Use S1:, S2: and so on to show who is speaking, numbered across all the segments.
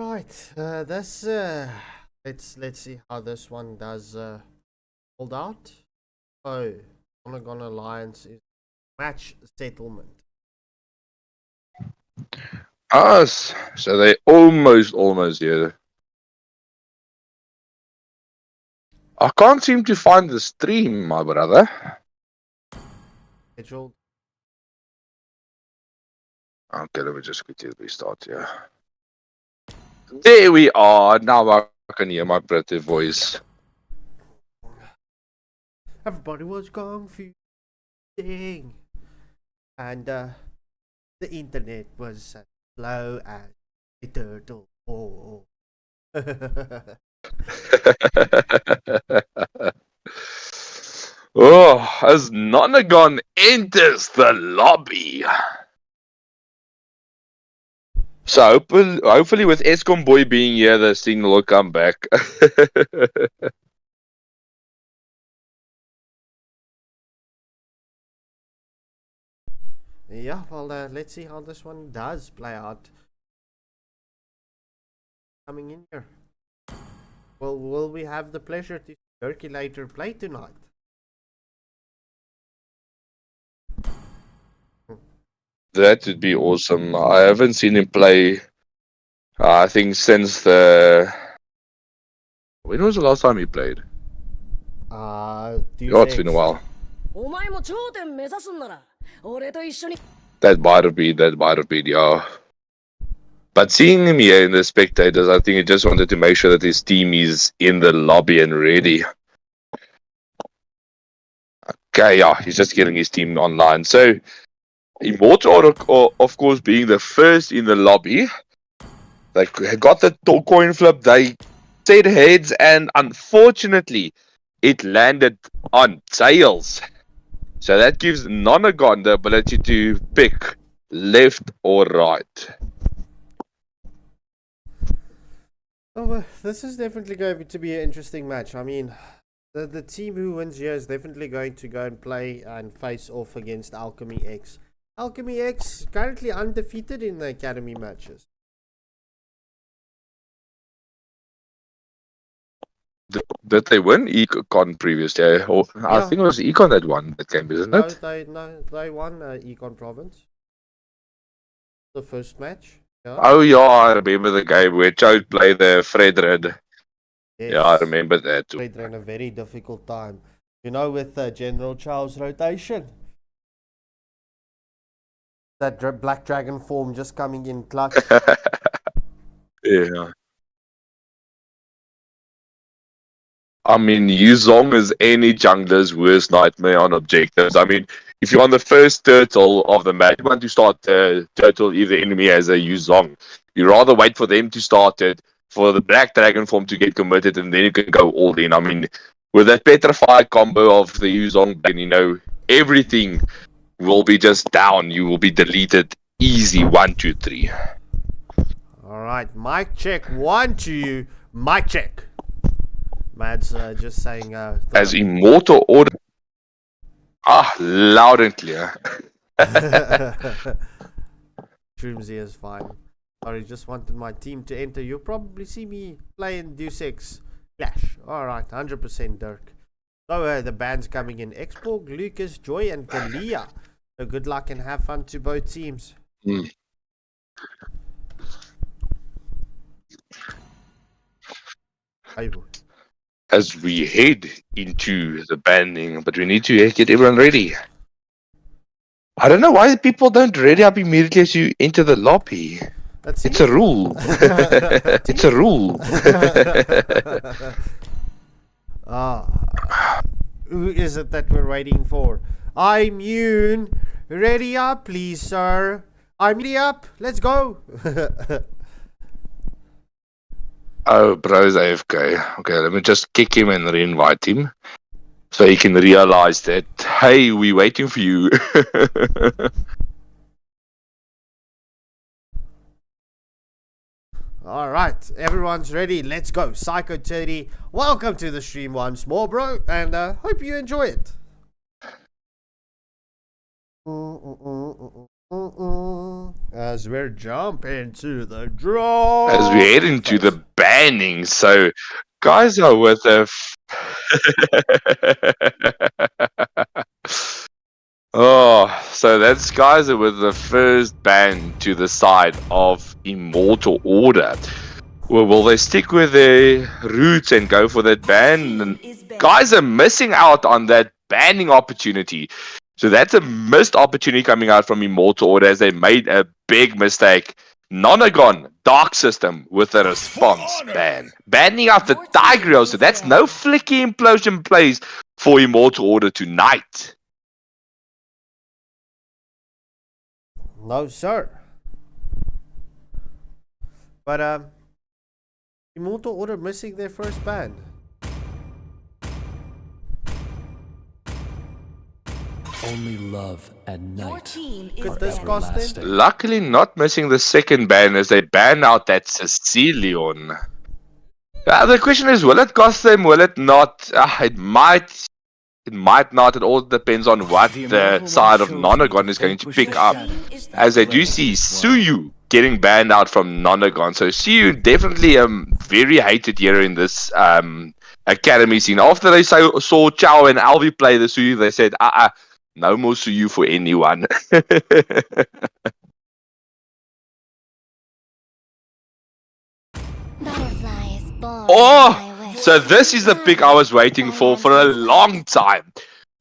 S1: right. This let's see how this one does hold out. Oh, Polygon Alliance is match settlement.
S2: So they almost here. I can't seem to find the stream, my brother.
S1: Scheduled.
S2: Okay, let me just quickly restart here. There we are. Now I can hear my pretty voice.
S1: Everybody was confusing, and the internet was as slow as a turtle. Oh.
S2: Oh, as Nonagon enters the lobby. So hopefully with Econ boy being here, the signal will come back.
S1: Yeah, well, let's see how this one does play out. Coming in here. Well, will we have the pleasure to see Circulator play tonight?
S2: That would be awesome. I haven't seen him play, I think, since the... When was the last time he played?
S1: Deus
S2: Oh, it's been a while. That might have been, yeah. But seeing him here in the spectators, I think he just wanted to make sure that his team is in the lobby and ready. Okay, yeah, he's just getting his team online. So, Immortal, of course, being the first in the lobby, they got the coin flip, they said heads, and unfortunately, it landed on tails. So that gives Nonagon the ability to pick left or right.
S1: Oh, this is definitely going to be an interesting match. I mean, the team who wins here is definitely going to go and play and face off against Alchemy X. Alchemy X currently undefeated in the Academy matches.
S2: Did they win Econ previous year? Or I think it was Econ that won that game, isn't it?
S1: They won Econ Province. The first match. Yeah.
S2: Oh yeah, I remember the game where Chode played the Fredred. Yes. Yeah, I remember that too.
S1: Fredred in a very difficult time. You know, with General Charles rotation. That Black Dragon form just coming in clutch.
S2: Yeah. I mean, Yuzong is any jungler's worst nightmare on objectives. I mean, if you're on the first turtle of the match, you want to start the turtle if the enemy has a Yuzong. You rather wait for them to start it, for the Black Dragon form to get committed, and then you can go all in. I mean, with that petrified combo of the Yuzong, then, you know, everything will be just down. You will be deleted easy. 1, 2, 3.
S1: All right, mic check. 1 2. Mic check. Mad's just saying.
S2: As Immortal order. Loud and clear.
S1: Shrooms is fine. Sorry, just wanted my team to enter. You'll probably see me playing Deus Ex Clash. Alright, 100% Dirk. So the band's coming in. Xborg, Lucas, Joy, and Galia. So good luck and have fun to both teams.
S2: As we head into the banding, but we need to get everyone ready. I don't know why people don't ready up immediately as you enter the lobby. It's a rule. It's a rule.
S1: Who is it that we're waiting for? I'm Yoon. Ready up, please, sir. I'm ready up. Let's go.
S2: Oh, bro's AFK. Okay, let me just kick him and re-invite him. So he can realize that, hey, we're waiting for you.
S1: Alright, everyone's ready. Let's go. Psycho 30. Welcome to the stream once more, bro. And hope you enjoy it. As we're jumping to the draw.
S2: As we head into the banning, so guys are with a. Oh, so that's guys are with the first ban to the side of Immortal Order. Well, will they stick with their roots and go for that ban? And guys are missing out on that banning opportunity. So that's a missed opportunity coming out from Immortal Order as they made a big mistake. Nonagon Dark System with a response ban. Banning out the Tigreal, so that's no flicky implosion plays for Immortal Order tonight.
S1: No, sir. But Immortal Order missing their first ban.
S3: Only love at night.
S1: Could this cost them?
S2: Luckily not missing the second ban as they ban out that Sicilian. The question is, will it cost them? Will it not? It might. It might not. It all depends on what the side of Nonagon is going to pick up. As I do see Suyu getting banned out from Nonagon. So Suyu definitely very hated hero in this academy scene. After they saw Chao and Alvi play the Suyu, they said, no more Suyu for anyone. Oh! So this is the pick I was waiting for a long time.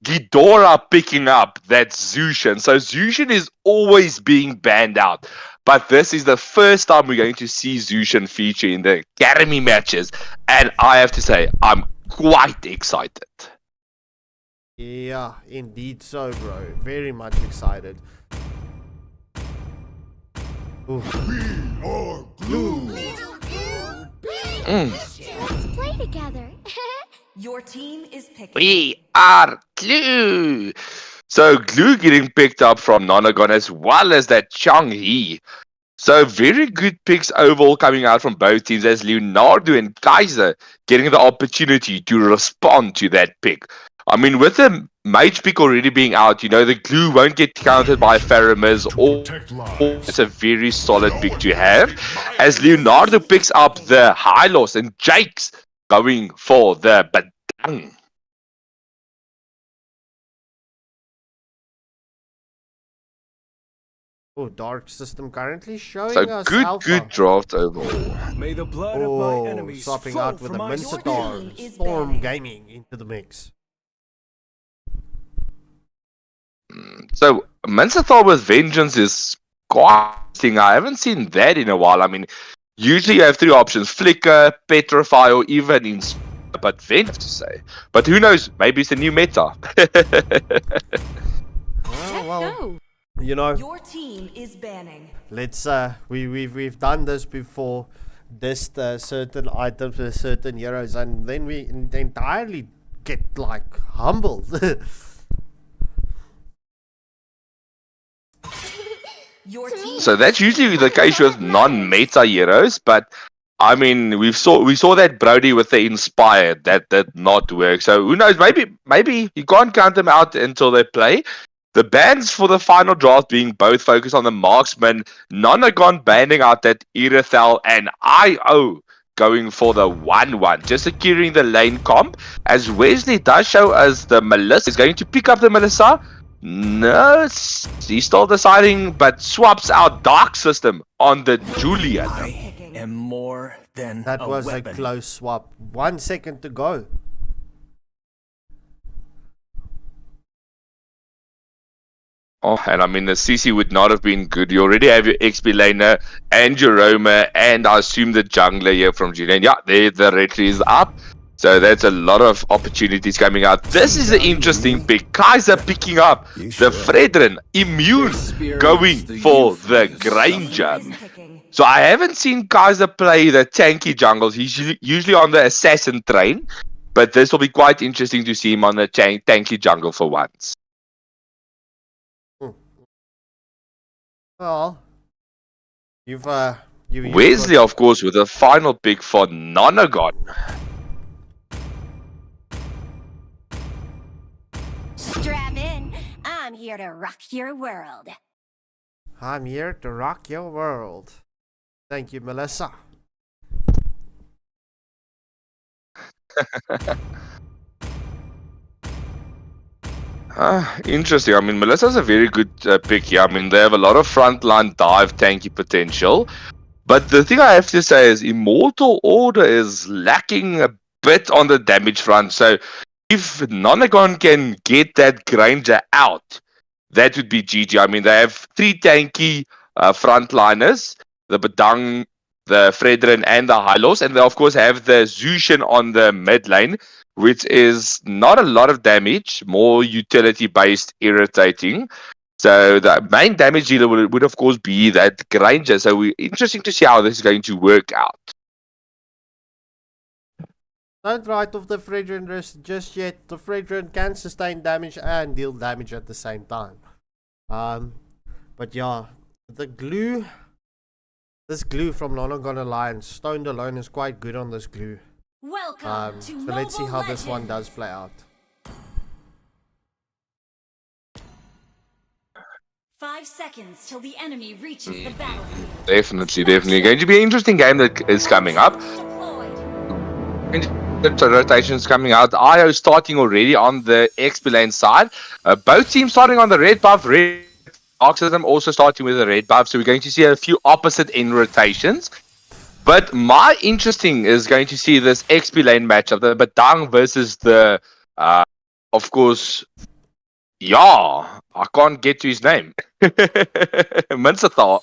S2: Ghidorah picking up that Zushin. So Zushin is always being banned out. But this is the first time we're going to see Zushin feature in the Academy matches. And I have to say, I'm quite excited.
S1: Yeah, indeed so, bro. Very much excited. Ooh.
S4: We are glue.
S5: Let's play together.
S6: Your team is picking.
S2: We are Glue. So Glue getting picked up from Nonagon as well as that Chang'e. So very good picks overall coming out from both teams as Leonardo and Kaiser getting the opportunity to respond to that pick. I mean, with the mage pick already being out, you know, the Glue won't get counted by Faramiz or it's a very solid pick to have. As Leonardo picks up the Hylos and Jake's going for the Badang.
S1: Oh, Dark System currently showing
S2: So
S1: us
S2: good,
S1: alpha.
S2: good draft overall.
S3: May the blood of my
S1: Oh,
S3: enemies
S1: swapping
S3: flow
S1: out with
S3: from
S1: the
S3: my
S1: Mincetar.
S6: is
S1: Storm
S6: banned.
S1: Gaming into the mix.
S2: So Mincetar with Vengeance is quite interesting. I haven't seen that in a while. I mean, usually you have three options: Flicker, Petrify, or even Inspire. But Vengeance, to say. But who knows? Maybe it's a new meta.
S1: Well, you know,
S6: Your team is banning.
S1: let's we've done this before. This certain items with certain heroes, and then we entirely get like humbled.
S6: Your team.
S2: So that's usually the case with non-meta heroes, but I mean we saw that Brody with the Inspired that did not work. So who knows? Maybe you can't count them out until they play. The bans for the final draft being both focused on the marksman, Nonagon banning out that Irithel, and IO going for the 1-1, just securing the lane comp. As Wesley does show us the Melissa is going to pick up the Melissa. No, he's still deciding, but swaps out Dark System on the Julian.
S3: I am more than
S1: That
S3: a
S1: was
S3: weapon.
S1: a close swap. 1 second to go.
S2: Oh, and I mean, the CC would not have been good. You already have your XP laner and your roamer, and I assume the jungler here from Julian. Yeah, there the retry is up. So that's a lot of opportunities coming out. This is the interesting pick. Kaiser picking up the Fredrin, immune, going for the Granger.
S6: Is picking.
S2: So I haven't seen Kaiser play the tanky jungles. He's usually on the assassin train. But this will be quite interesting to see him on the tanky jungle for once.
S1: Well, you've
S2: Wesley, of course, with the final pick for Nonagon.
S5: Strap in. I'm here to rock your world.
S1: I'm here to rock your world. Thank you, Melissa.
S2: Interesting. I mean, Melissa's a very good pick here. I mean, they have a lot of frontline dive tanky potential. But the thing I have to say is Immortal Order is lacking a bit on the damage front. So if Nonagon can get that Granger out, that would be GG. I mean, they have 3 tanky frontliners, the Badang, the Fredrin, and the Hylos. And they, of course, have the Zushin on the mid lane, which is not a lot of damage, more utility-based irritating. So the main damage dealer would of course be that Granger. So interesting to see how this is going to work out.
S1: Don't write off the Fredrin just yet. The Fredrin can sustain damage and deal damage at the same time. But yeah, the glue. This glue from Nonagon Alliance, Stoned Alone, is quite good on this glue.
S5: Welcome to
S1: So let's see how
S5: Mobile
S1: this one does
S5: Legends.
S1: play out.
S6: 5 seconds till the enemy reaches the battlefield.
S2: Definitely. Going to be an interesting game that is coming up.
S6: Deployed.
S2: The rotations coming out. IO starting already on the XP lane side. Both teams starting on the red buff. Red Oxidum also starting with the red buff. So we're going to see a few opposite end rotations. But my interesting is going to see this XP lane matchup. The Badang versus the, of course, I can't get to his name. Minsathal.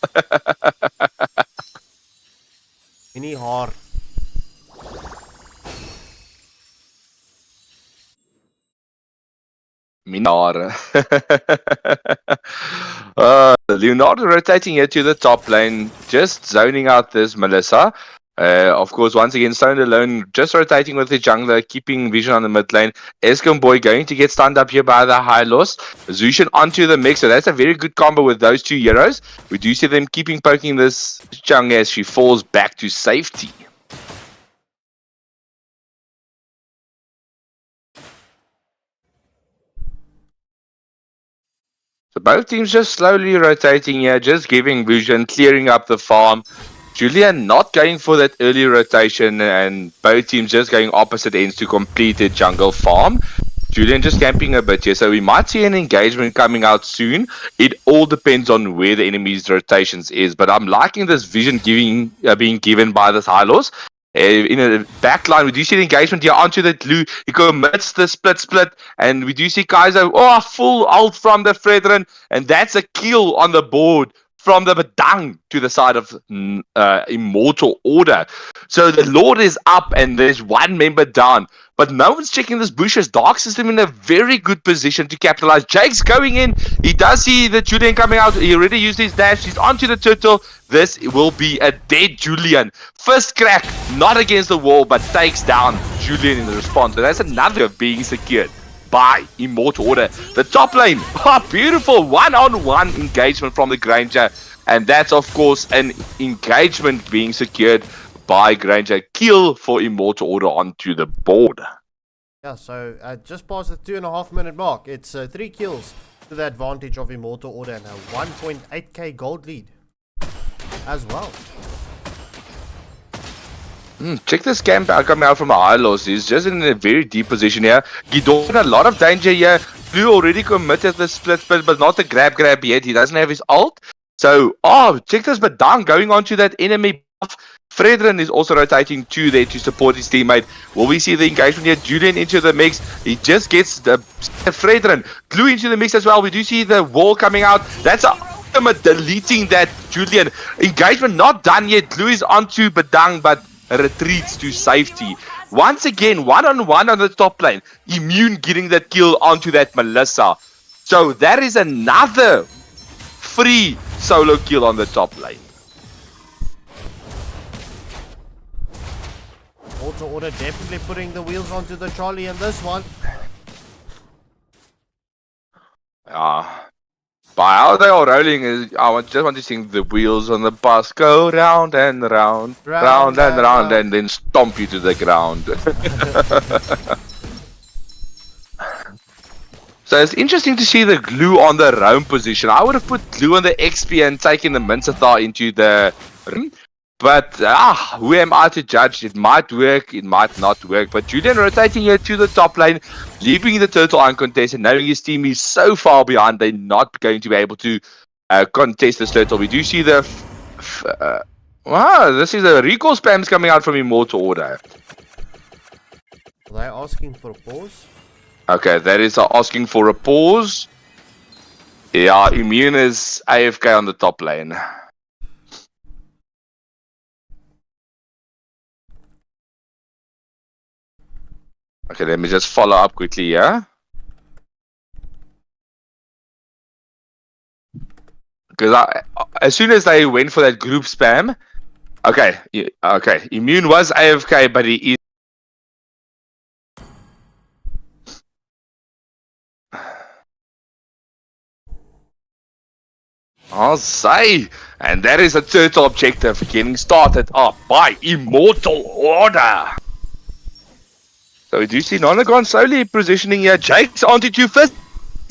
S1: Mini hard.
S2: Minar. Leonardo rotating here to the top lane, just zoning out this Melissa. Of course, once again, Stone Alone just rotating with the jungler, keeping vision on the mid lane. Escom Boy going to get stunned up here by the high loss. Zushin onto the mix, so that's a very good combo with those 2 heroes. We do see them keeping poking this Chung as she falls back to safety. So both teams just slowly rotating here, just giving vision, clearing up the farm. Julian not going for that early rotation, and both teams just going opposite ends to complete the jungle farm. Julian just camping a bit here, so we might see an engagement coming out soon. It all depends on where the enemy's rotations is, but I'm liking this vision being given by this Hylos. In a backline, we do see the engagement here onto the glue. He commits the split, and we do see Kaiser, full ult from the Fredrin, and that's a kill on the board from the Badang to the side of Immortal Order. So the Lord is up, and there's 1 member down. But no one's checking this bushes. Dark System in a very good position to capitalize. Jake's going in. He does see the Julian coming out. He already used his dash. He's onto the turtle. This will be a dead Julian. First crack, not against the wall, but takes down Julian in the response. So that's another being secured by Immortal Order. The top lane, beautiful one-on-one engagement from the Granger. And that's, of course, an engagement being secured by Granger. Kill for Immortal Order onto the board.
S1: Yeah, so just past the 2.5 minute mark, it's 3 kills to the advantage of Immortal Order and a 1.8k gold lead as well.
S2: Check this camp out coming out from Hylos. He's just in a very deep position here. Gidon in a lot of danger here. Blue already committed the split, but not the grab yet. He doesn't have his ult. So, check this Badang going onto that enemy buff. Fredrin is also rotating to there to support his teammate. Will we see the engagement here? Julian into the mix. He just gets the Fredrin. Glue into the mix as well. We do see the wall coming out. That's a ultimate deleting that Julian. Engagement not done yet. Glue is onto Badang, but retreats to safety. Once again, one-on-one on the top lane. Immune getting that kill onto that Melissa. So that is another free solo kill on the top lane.
S1: Immortal Order definitely putting the wheels onto the trolley in this one.
S2: By how they are rolling, I just want to sing the wheels on the bus go round and round, round and round, and then stomp you to the ground. So it's interesting to see the glue on the roam position. I would have put glue on the XP and taken the Minsathar into the rim. But who am I to judge? It might work, it might not work. But Julian rotating here to the top lane, leaving the turtle uncontested, knowing his team is so far behind, they're not going to be able to contest this turtle. We do see the... wow, this is the recall spams coming out from Immortal Order.
S1: Are they asking for a pause?
S2: Okay, that is asking for a pause. Yeah, Immune is AFK on the top lane. Okay, let me just follow up quickly, yeah? Because as soon as they went for that group spam... Okay, okay, Immune was AFK, but he is... I'll say, and that is a turtle objective getting started up by Immortal Order. So we do see Nonagon slowly positioning here. Jake's onto two first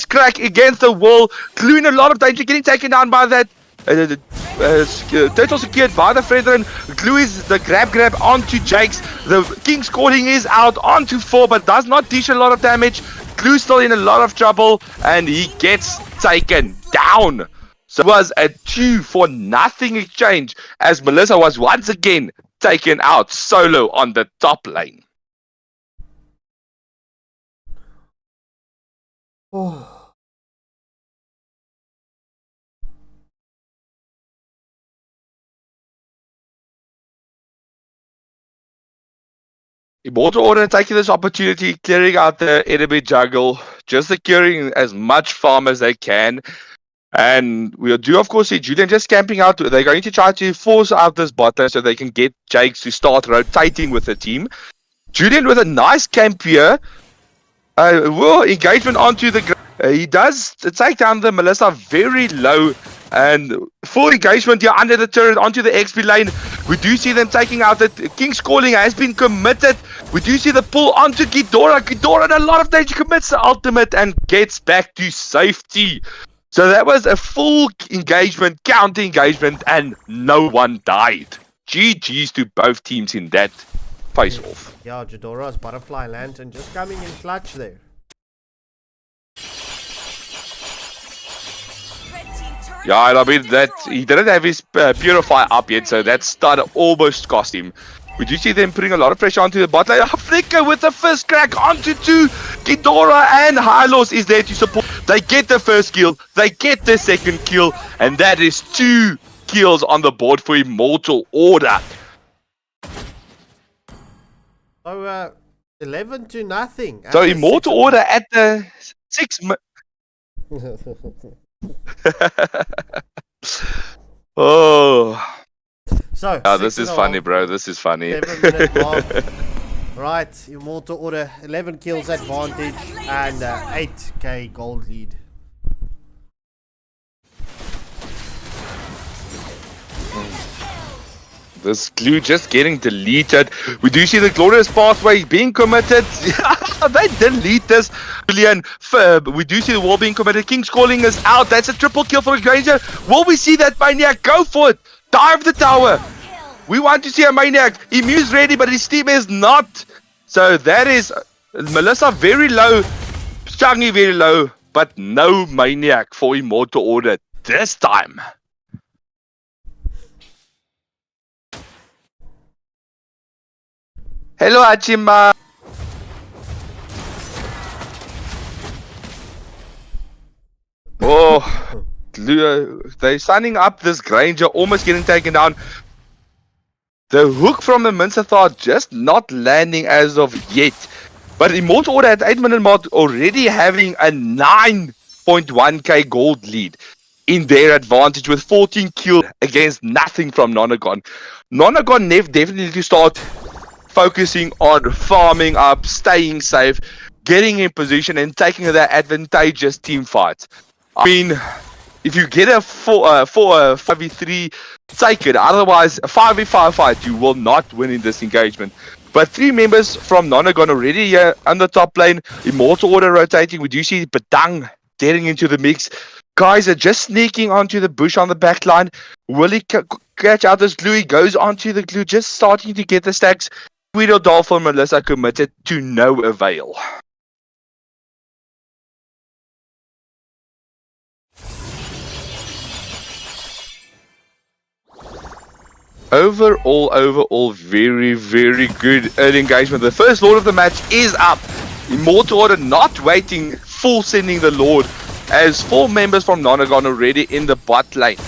S2: crack against the wall, Glue in a lot of danger, getting taken down by that. Turtle secured by the Fredrin. Glue is the grab onto Jake's. The King's Calling is out onto 4, but does not dish a lot of damage. Glue still in a lot of trouble, and he gets taken down. So it was a 2-for-nothing exchange as Melissa was once again taken out solo on the top lane.
S1: Oh.
S2: Immortal Order taking this opportunity, clearing out the enemy jungle, just securing as much farm as they can. And we do, of course, see Julian just camping out. They're going to try to force out this bot lane so they can get Jakes to start rotating with the team. Julian with a nice camp here. Engagement onto the... he does take down the Melissa very low. And full engagement here under the turret onto the XP lane. We do see them taking out the King's Calling has been committed. We do see the pull onto Ghidorah. Ghidorah in a lot of danger, commits the ultimate and gets back to safety. So that was a full engagement, counter engagement, and no one died. GG's to both teams in that face-off.
S1: Yeah, Ghidorah's Butterfly Lantern just coming in clutch there.
S2: Yeah, and I mean that he didn't have his Purify up yet, so that started almost cost him. We do see them putting a lot of pressure onto the bot lane. Flicker with the first crack onto 2. Ghidorah and Hylos is there to support. They get the first kill, they get the second kill, and that is 2 kills on the board for Immortal Order.
S1: So, 11-0.
S2: So Immortal Order at the 6 oh.
S1: So,
S2: this is funny, bro. This is funny.
S1: 7-minute mark. Right, Immortal Order, 11 kills advantage and 8k gold lead.
S2: This glue just getting deleted. We do see the glorious pathway being committed. They delete this. Julian, we do see the wall being committed. King's Calling is out. That's a triple kill for a Granger. Will we see that Maniac? Go for it. Dive the tower. We want to see a Maniac. Emu's ready, but his team is not. So that is Melissa very low. Changi very low. But no Maniac for Immortal Order this time. Hello, Achima. Oh, they're signing up this Granger, almost getting taken down. The hook from the Minsathar just not landing as of yet. But Immortal Order at 8-minute mark already having a 9.1k gold lead in their advantage with 14 kills against nothing from Nonagon. Nonagon definitely to start focusing on farming up, staying safe, getting in position and taking that advantageous team fight. I mean, if you get a 5v3, take it. Otherwise, a 5v5 fight, you will not win in this engagement. But 3 members from Nonagon already here on the top lane. Immortal Order rotating. We do see Badang getting into the mix. Guys are just sneaking onto the bush on the back line. Will he catch out this glue? He goes onto the glue, just starting to get the stacks. Tweedledall for Melissa committed to no avail. Overall, very, very good early engagement. The first Lord of the match is up. Immortal Order not waiting, full sending the Lord, as 4 members from Nonagon already in the bot lane.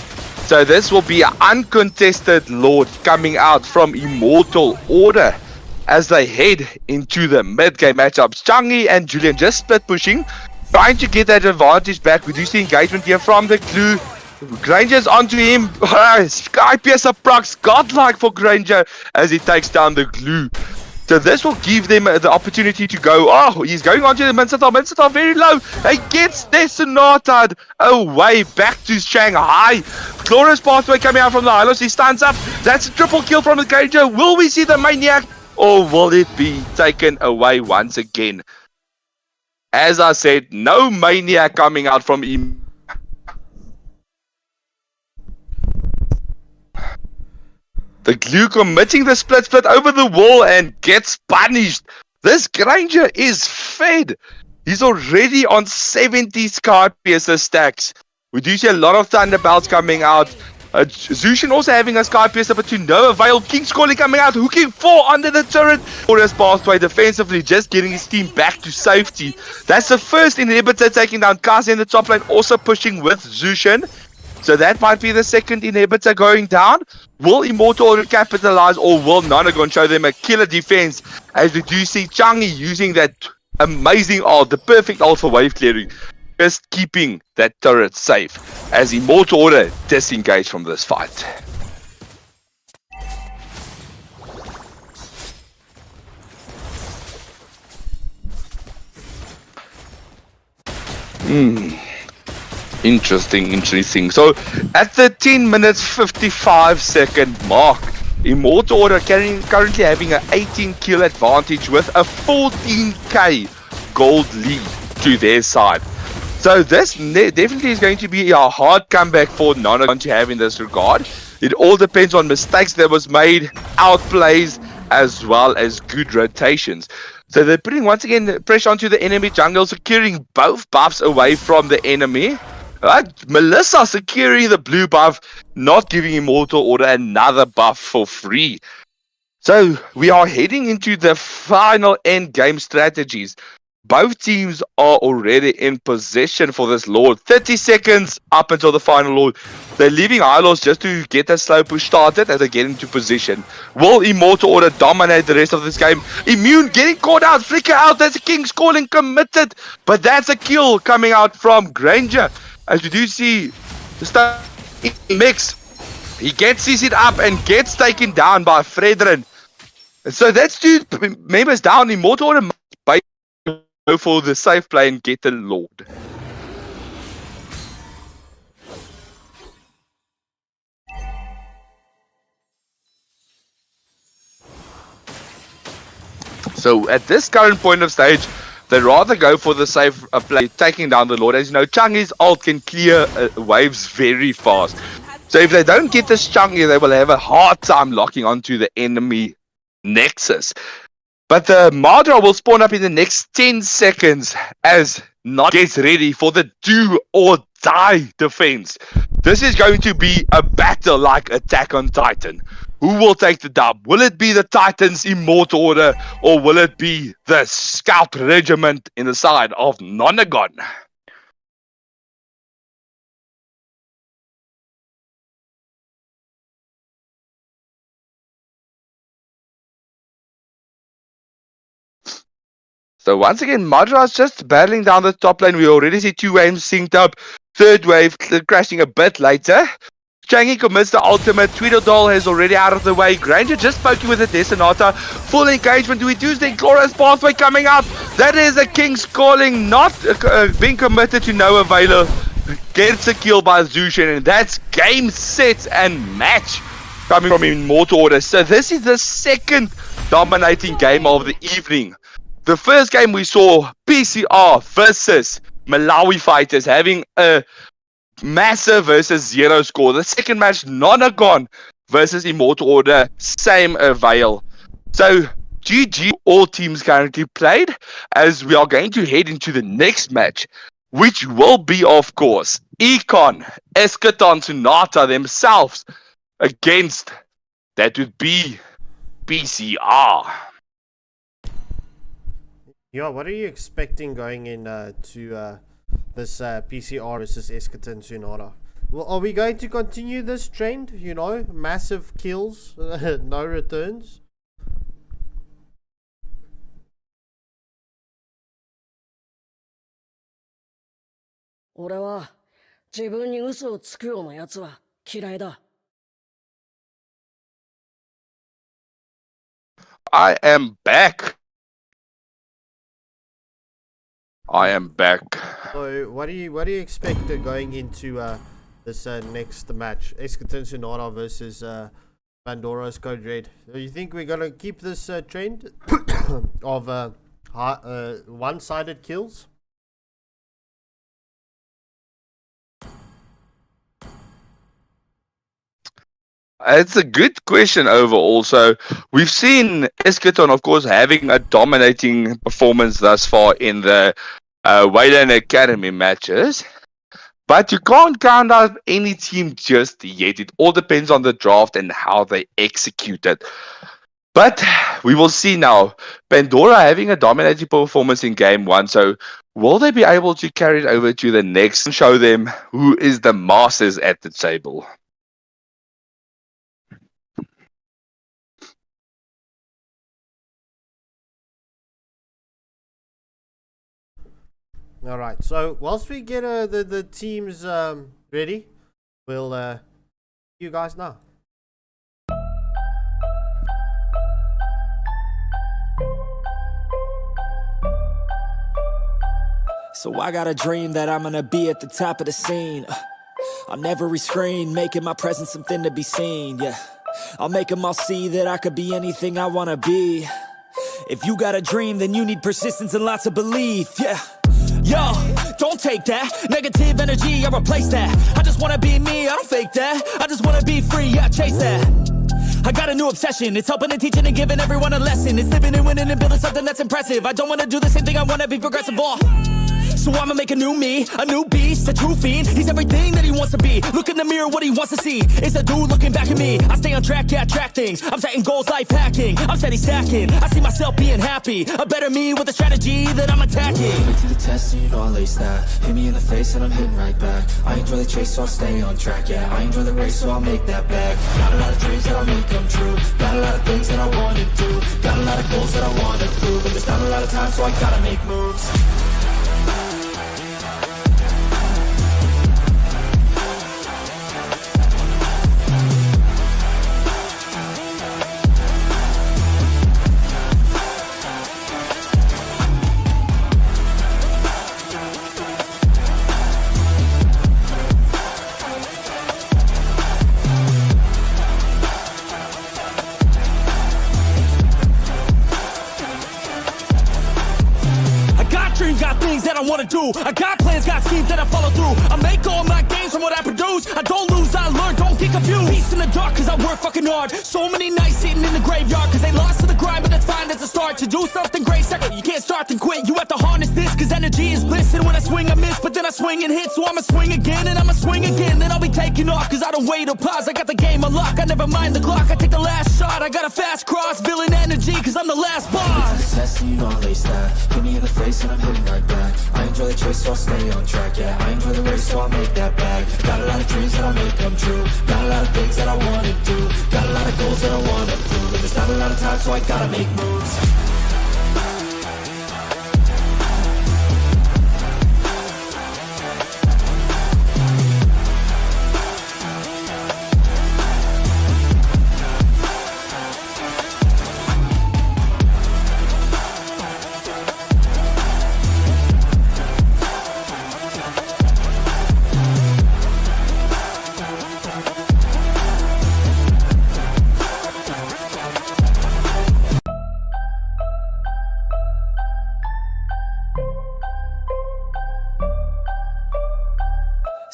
S2: So this will be an uncontested Lord coming out from Immortal Order as they head into the mid-game matchups. Changi and Julian just split pushing, trying to get that advantage back. We do see engagement here from the glue. Granger's onto him. Sky Piercer procs, godlike for Granger as he takes down the glue. So this will give them the opportunity to go. Oh, he's going onto the Mincetal. Mincetal very low. He gets their Sonata away back to Shanghai. Glorious pathway coming out from the Hylos. He stands up. That's a triple kill from the Granger. Will we see the Maniac? Or will it be taken away once again? As I said, no Maniac coming out from him. The glue committing the split over the wall and gets punished. This Granger is fed. He's already on 70 Sky Piercer stacks. We do see a lot of Thunderbolts coming out. Zushin also having a Sky Piercer, but to no avail. King's Calling coming out, hooking 4 under the turret. Forest pathway defensively, just getting his team back to safety. That's the first inhibitor taking down Kazi in the top lane, also pushing with Zushin. So that might be the second inhibitor going down. Will Immortal Order capitalize, or will Nonagon show them a killer defense? As we do see Changi using that amazing ult, the perfect ult for wave clearing, just keeping that turret safe as Immortal Order disengage from this fight. Interesting. So at the 10 minutes 55 second mark, Immortal Order currently having an 18 kill advantage with a 14k gold lead to their side. So this definitely is going to be a hard comeback for Nonagon to have in this regard. It all depends on mistakes that was made, outplays, as well as good rotations. So they're putting once again pressure onto the enemy jungle, securing both buffs away from the enemy. Melissa securing the blue buff, not giving Immortal Order another buff for free. So we are heading into the final end game strategies. Both teams are already in possession for this Lord. 30 seconds up until the final Lord. They're leaving Hylos just to get that slow push started as they get into position. Will Immortal Order dominate the rest of this game? Immune getting caught out, flicker out. That's a King's Calling committed. But that's a kill coming out from Granger. As we do see the stuff mix. He gets CC'd up and gets taken down by Fredrin. So that's 2 members down. Immortal Order must go for the safe play and get the Lord. So at this current point of stage, they rather go for the safe play, taking down the Lord. As you know, Changi's ult can clear waves very fast. So if they don't get this Changi, they will have a hard time locking onto the enemy Nexus. But the Madra will spawn up in the next 10 seconds as Not gets ready for the do or die defense. This is going to be a battle like Attack on Titan. Who will take the dub? Will it be the Titans Immortal Order, or will it be the Scout Regiment in the side of Nonagon? So once again, Madra's just battling down the top lane. We already see 2 waves synced up. Third wave crashing a bit later. Changi commits the ultimate. Tweedledall is already out of the way. Granger just poking with the Desonata. Full engagement. We do the Glorious Pathway coming up. That is a King's Calling, not being committed to no availer. Gets a kill by Zushin, and that's game, set, and match coming from Immortal Order. So this is the second dominating game of the evening. The first game we saw PCR versus Malawi Fighters having a massive versus 0 score. The second match, Nonagon versus Immortal Order, same avail. So GG, all teams currently played, as we are going to head into the next match, which will be, of course, Econ, Eschaton, Sonata themselves against, that would be PCR.
S1: Yeah, what are you expecting going in to this PCR versus Eschaton Sonata? Well, are we going to continue this trend? You know, massive kills, no returns.
S7: 俺は自分に嘘をつくような奴は嫌いだ。
S2: I am back. I am back.
S1: So, what do you expect going into this next match, Eschaton Sonata versus Pandora's Code Red? Do you think we're gonna keep this trend of one-sided kills?
S2: It's a good question overall. So we've seen Eschaton, of course, having a dominating performance thus far in the Waylander Academy matches. But you can't count out any team just yet. It all depends on the draft and how they execute it. But we will see now. Pandora having a dominating performance in game 1. So will they be able to carry it over to the next and show them who is the masters at the table?
S1: All right. So whilst we get the teams ready, we'll you guys know.
S3: So I got a dream that I'm gonna be at the top of the scene. On every screen, making my presence something to be seen, yeah. I'll make them all see that I could be anything I wanna be. If you got a dream, then you need persistence and lots of belief, yeah. Yo, don't take that negative energy, I replace that. I just wanna be me, I don't fake that. I just wanna be free, yeah, chase that. I got a new obsession, it's helping and teaching and giving everyone a lesson. It's living and winning and building something that's impressive. I don't wanna do the same thing, I wanna be progressive, So I'ma make a new me, a new beast, a true fiend. He's everything that he wants to be. Look in the mirror, what he wants to see is a dude looking back at me. I stay on track, yeah, track things. I'm setting goals, life hacking. I'm steady stacking. I see myself being happy. A better me with a strategy that I'm attacking.
S8: Put to the test and you know I'll lace that. Hit me in the face and I'm hitting right back. I enjoy the chase so I'll stay on track, yeah. I enjoy the race so I'll make that back. Got a lot of dreams that I'll make come true. Got a lot of things that I wanna do. Got a lot of goals that I wanna prove. And there's not a lot of time so I gotta make moves.
S3: I wanna do. I got plans, got schemes that I follow through. I make all my gains from what I produce. I don't lose, I learn, don't get confused. Peace in the dark, cause I work fucking hard. So many nights sitting in the graveyard, cause they lost to the grind, but that's fine, that's a start. To do something great, second, you can't start then quit. You have to harness this, cause energy is bliss. And when I swing, I miss, but then I swing and hit. So I'ma swing again, and I'ma swing again. Then I'll be taking off, cause I don't wait or pause. I got the game unlocked, I never mind the clock. I take the last shot, I got a fast cross. Villain energy, cause I'm the last boss.
S8: Test and you know I'll lace that. Hit me in the face and I'm hitting right back. I enjoy the chase so I'll stay on track, yeah. I enjoy the race so I'll make that bag. Got a lot of dreams that I'll make come true. Got a lot of things that I wanna do. Got a lot of goals that I wanna prove. And there's not a lot of time so I gotta make moves.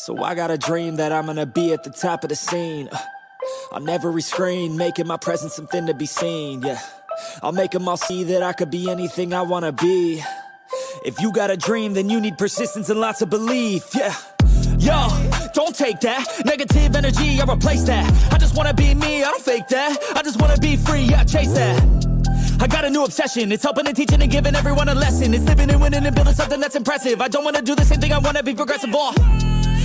S3: So I got a dream that I'm gonna be at the top of the scene. On every screen, making my presence something to be seen, yeah. I'll make them all see that I could be anything I wanna be. If you got a dream, then you need persistence and lots of belief, yeah. Yo, don't take that negative energy, I replace that. I just wanna be me, I don't fake that. I just wanna be free, yeah, chase that. I got a new obsession, it's helping and teaching and giving everyone a lesson. It's living and winning and building something that's impressive. I don't wanna do the same thing, I wanna be progressive,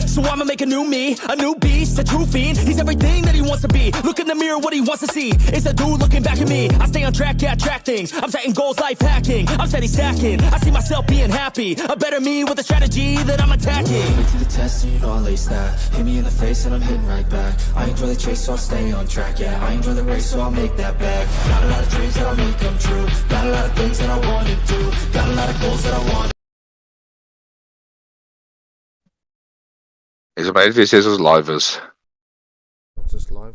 S3: So I'ma make a new me, a new beast, a true fiend. He's everything that he wants to be. Look in the mirror, what he wants to see. It's a dude looking back at me. I stay on track, yeah, track things. I'm setting goals, life hacking. I'm steady stacking. I see myself being happy. A better me with a strategy that I'm attacking.
S8: Wait to the test and you know I'll ace that. Hit me in the face and I'm hitting right back. I enjoy the chase so I'll stay on track, yeah. I enjoy the race so I'll make that bag. Got a lot of dreams that I'll make come true. Got a lot of things that I wanna do. Got a lot of goals that I want.
S2: Is about if says ons live is.
S1: What's this live?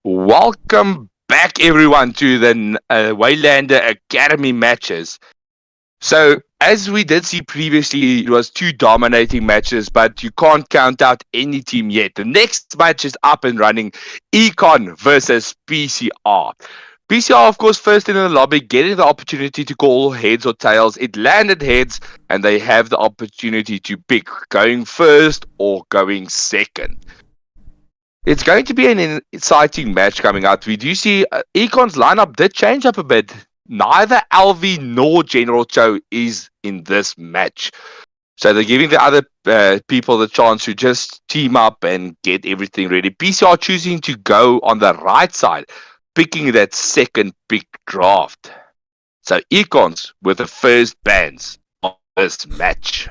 S2: Welcome back, everyone, to the Waylander Academy matches. So, as we did see previously, it was 2 dominating matches, but you can't count out any team yet. The next match is up and running, Econ versus PCR. PCR, of course, first in the lobby, getting the opportunity to call heads or tails. It landed heads, and they have the opportunity to pick going first or going second. It's going to be an exciting match coming out. We do see Econ's lineup did change up a bit. Neither LV nor General Cho is in this match. So they're giving the other people the chance to just team up and get everything ready. PCR choosing to go on the right side, picking that second pick draft. So Econs with the first bans on this match.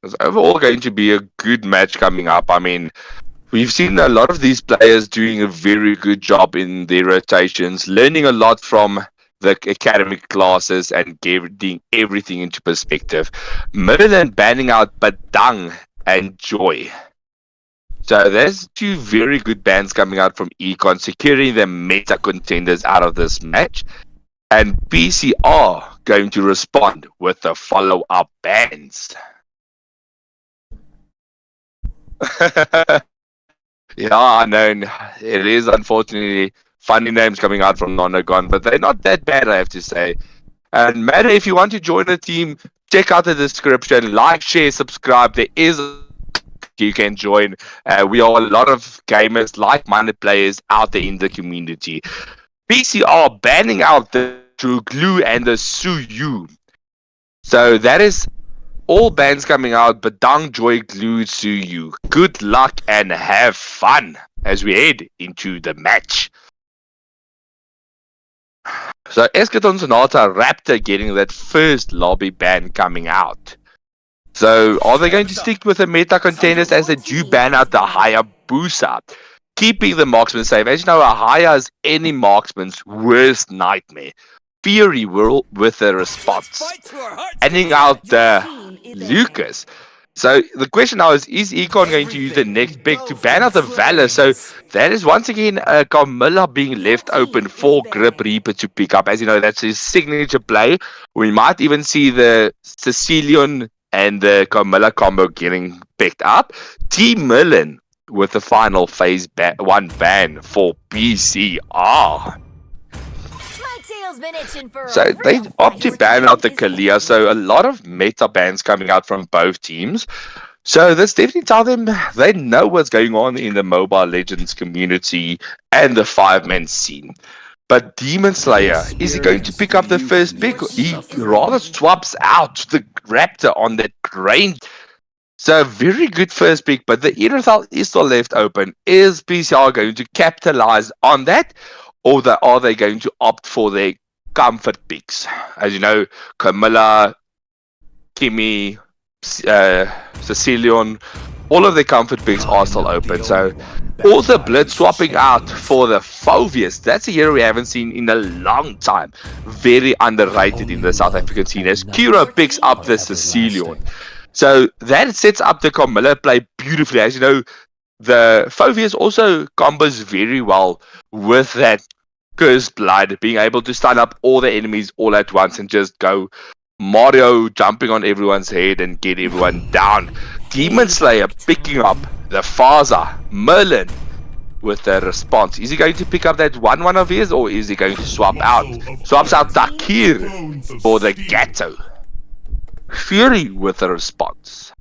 S2: It's overall going to be a good match coming up. I mean, we've seen a lot of these players doing a very good job in their rotations, learning a lot from the academic classes and getting everything into perspective. Merlin banning out Badang and Joy. So there's 2 very good bans coming out from Econ, securing the meta contenders out of this match. And PCR going to respond with the follow-up bans. Yeah, I know. It is unfortunately funny names coming out from Nonagon, but they're not that bad, I have to say. And Matter, if you want to join the team, check out the description. Like, share, subscribe. There is you can join. We are a lot of gamers, like-minded players out there in the community. PCR banning out the True Glue and the Suyu. So that is all bans coming out, but Dang, Joy, Glue, Suyu. Good luck and have fun as we head into the match. So Eschaton Sonata Raptor getting that first lobby ban coming out. So, are they going to stick with the meta contenders as they do ban out the Hayabusa? Keeping the marksman safe. As you know, Haya is any marksman's worst nightmare. Fury will with the response. Banning out the Lucas. So, the question now is Econ going to use the next pick to ban out the Valor? So, that is once again Carmilla being left open for Grip Reaper to pick up. As you know, that's his signature play. We might even see the Sicilian and the Carmilla combo getting picked up. Team Millen with the final phase 1 ban for PCR. So they opt to ban out the Kalia. So a lot of meta bans coming out from both teams. So this definitely tells them they know what's going on in the Mobile Legends community and the 5-man scene. But Demon Slayer, is he going to pick up the first pick? He rather swaps out the Raptor on that range. So very good first pick, but the Erythal is still left open. Is PCR going to capitalize on that? Or are they going to opt for their comfort picks? As you know, Camilla, Kimi, Sicilian, all of the comfort picks are still open. So also Blitz swapping out for the Phoveus. That's a hero we haven't seen in a long time. Very underrated in the South African scene as Kiro picks up the Sicilian. So that sets up the Camilla play beautifully. As you know, the Phoveus also combos very well with that Cursed Blood, being able to stun up all the enemies all at once and just go Mario jumping on everyone's head and get everyone down. Demon Slayer picking up the Faza, Merlin with a response. Is he going to pick up that 1-1 of his, or is he going to swap out? Swaps out Takir for the Gato. Fury with a response.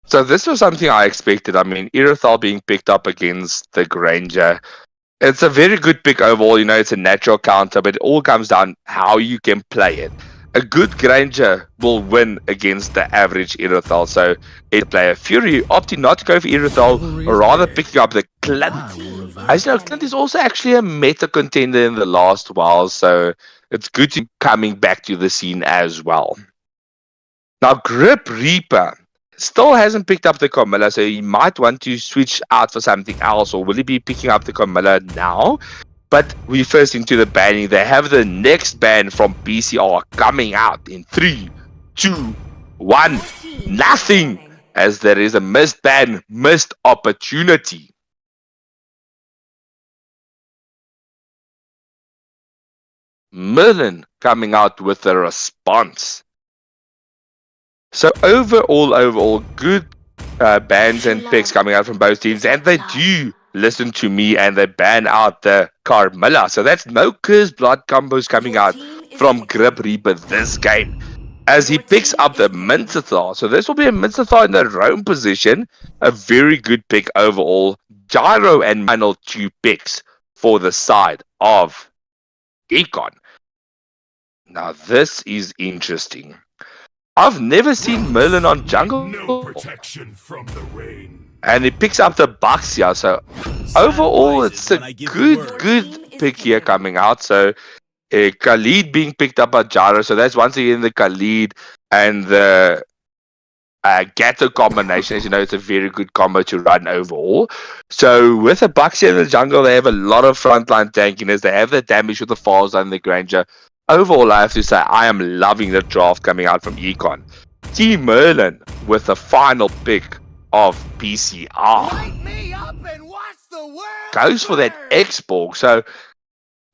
S2: So this was something I expected. I mean, Irithal being picked up against the Granger. It's a very good pick overall. You know, it's a natural counter, but it all comes down how you can play it. A good Granger will win against the average Irithal. So, a player Fury opting not to go for Irithal, or rather picking up the Clint. As you know, Clint is also actually a meta contender in the last while, so it's good to coming back to the scene as well. Now, Grip Reaper still hasn't picked up the Camilla, so he might want to switch out for something else, or will he be picking up the Camilla now? But we first into the banning. They have the next ban from PCR coming out in 3, 2, 1. Nothing, as there is a missed ban, missed opportunity. Merlin coming out with a response. So overall, good bans and picks coming out from both teams, and they do listen to me and they ban out the Carmilla. So that's no Cursed Blood combos coming out from Grip Reaper this game, as he picks up the Mincetar. So this will be a Mincetar in the roam position. A very good pick overall. Gyro and final 2 picks for the side of Econ. Now this is interesting. I've never seen Merlin on jungle.
S4: No protection from the rain.
S2: And he picks up the Bucks here. So overall, it's a good pick here coming out. So Khalid being picked up by Gyro. So that's once again the Khalid and the Gato combination. As you know, it's a very good combo to run overall. So with the Bucks here in the jungle, they have a lot of frontline tankiness. They have the damage with the Falls and the Granger. Overall, I have to say, I am loving the draft coming out from Econ. Team Merlin with the final pick of PCR. Goes for that X-Borg. So,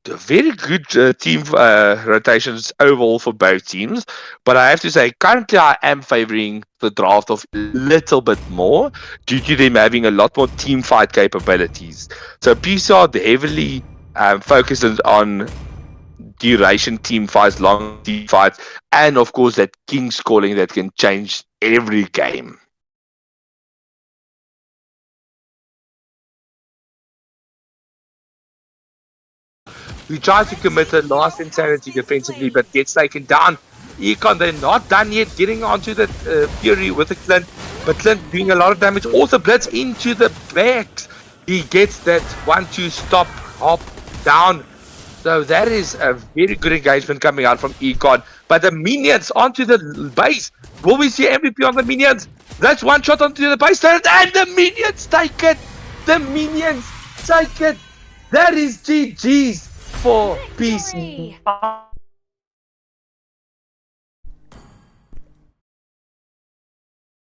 S2: very good team rotations overall for both teams. But I have to say, currently I am favoring the draft of a little bit more due to them having a lot more team fight capabilities. So, PCR heavily focuses on duration team fights, long team fights, and of course that King's Calling that can change every game. We try to commit a last insanity defensively, but gets taken down. Econ, they're not done yet, getting onto the Fury with the Clint, but Clint doing a lot of damage. Also blitz into the backs. He gets that 1-2 stop, hop, down. So that is a very good engagement coming out from Econ. But the minions onto the base. Will we see MVP on the minions? That's one shot onto the base. And the minions take it. The minions take it. That is GG's for PC.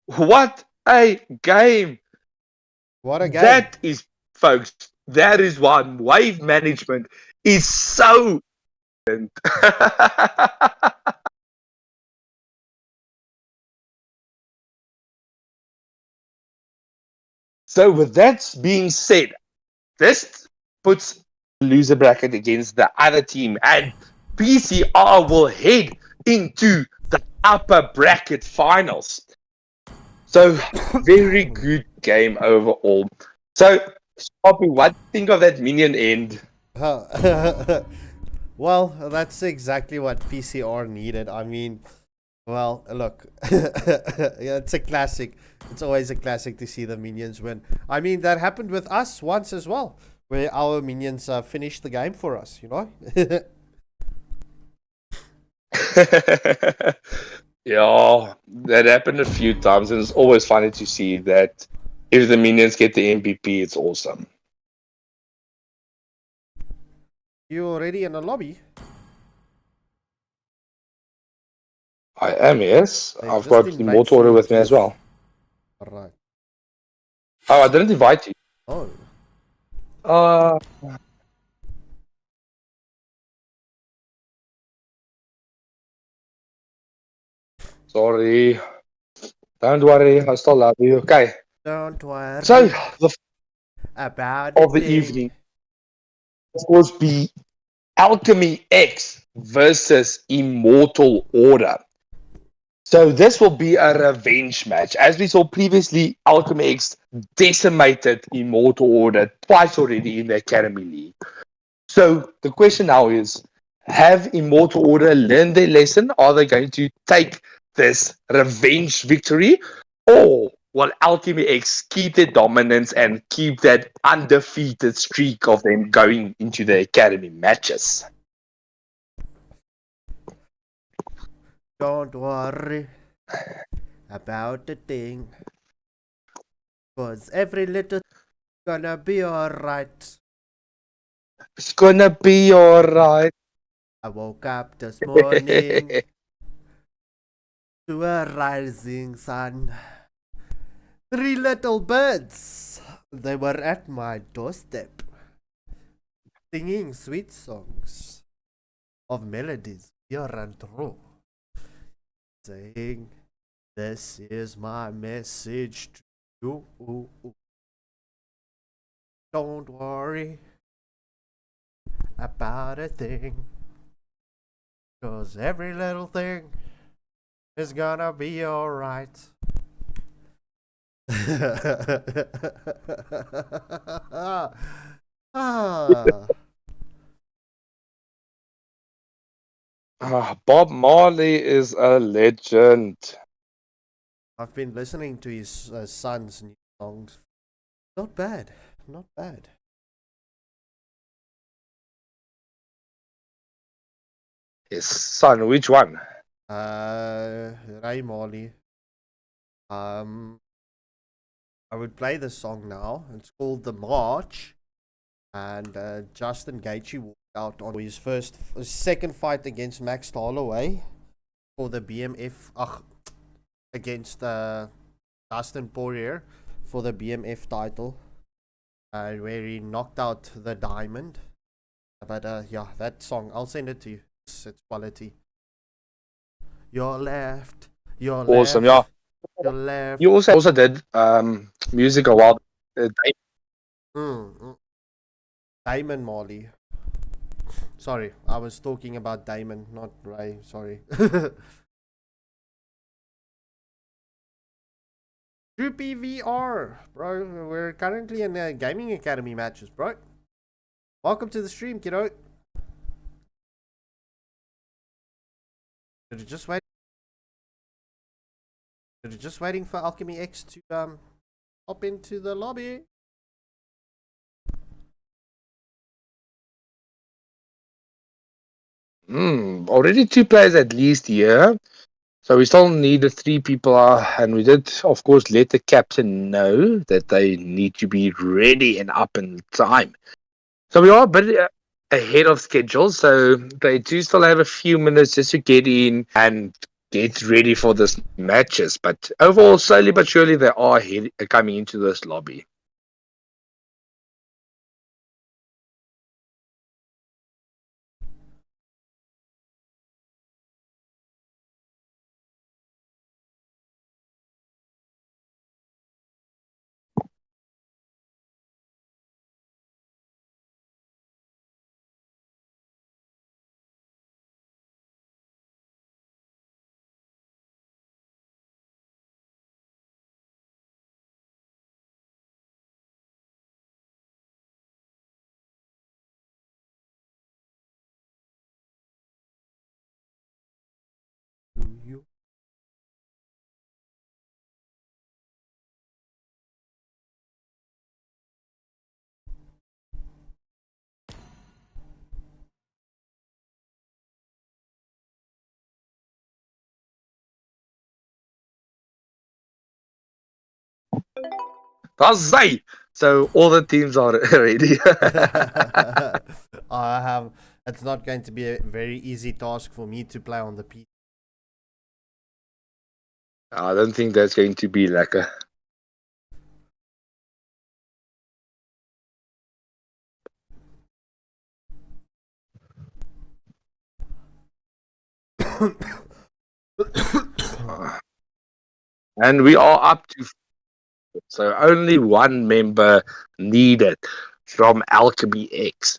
S2: What a game.
S1: What a game.
S2: That is, folks, that is why wave management is so So with that being said, this puts the loser bracket against the other team, and PCR will head into the upper bracket finals. So very good game overall. So Poppy, what do you think of that minion end?
S1: Well, that's exactly what PCR needed. I mean, well, look, yeah, it's a classic. It's always a classic to see the minions win. I mean, that happened with us once as well, where our minions finished the game for us, you know?
S2: Yeah, that happened a few times, and it's always funny to see that if the minions get the MVP, it's awesome.
S1: You already in a lobby?
S2: I am, yes.
S1: Hey,
S2: I've
S1: just
S2: got
S1: invite
S2: Immortal with me as well.
S1: Alright.
S2: Oh, I didn't invite you.
S1: Oh.
S2: Uh, sorry. Don't worry, I still love you. Okay.
S1: Don't worry
S2: So, the
S1: about
S2: of
S1: the
S2: the
S1: thing.
S2: evening, of course, be Alchemy X versus Immortal Order. So this will be a revenge match. As we saw previously, Alchemy X decimated Immortal Order twice already in the Academy League. So the question now is, have Immortal Order learned their lesson? Are they going to take this revenge victory? Or will Alchemy X keep their dominance and keep that undefeated streak of them going into the Academy matches?
S1: Don't worry about the thing. Cause every little gonna be alright.
S2: It's gonna be alright.
S1: I woke up this morning to a rising sun. 3 little birds, they were at my doorstep, singing sweet songs of melodies pure and true, saying, "This is my message to you. Don't worry about a thing, 'cause every little thing is gonna be alright." Ah,
S2: Bob Marley is a legend.
S1: I've been listening to his son's new songs. Not bad, not bad.
S2: His son, which one?
S1: Ray Morley. I would play the song now. It's called The March, and Justin Gaethje walked out on his second fight against Max Holloway for the BMF. Against Dustin Poirier for the BMF title, where he knocked out the Diamond. But yeah, that song, I'll send it to you. It's quality. Your left, your
S2: Awesome,
S1: left,
S2: yeah.
S1: your left.
S2: You also did music a while.
S1: Diamond Molly. Sorry, I was talking about Diamond, not Ray. Sorry. Droopy VR, bro. We're currently in Gaming Academy matches, bro. Welcome to the stream, kiddo. You're just waiting for Alchemy X to hop into the lobby.
S2: Already 2 players at least here. So we still need the 3 people, and we did, of course, let the captain know that they need to be ready and up in time. So we are a bit ahead of schedule, so they do still have a few minutes just to get in and get ready for this matches. But overall, slowly but surely, they are coming into this lobby.
S1: You.
S2: That's right. So all the teams are ready.
S1: I have. It's not going to be a very easy task for me to play on the PC.
S2: I don't think that's going to be like a And we are up to 4, so only one member needed from Alchemy X.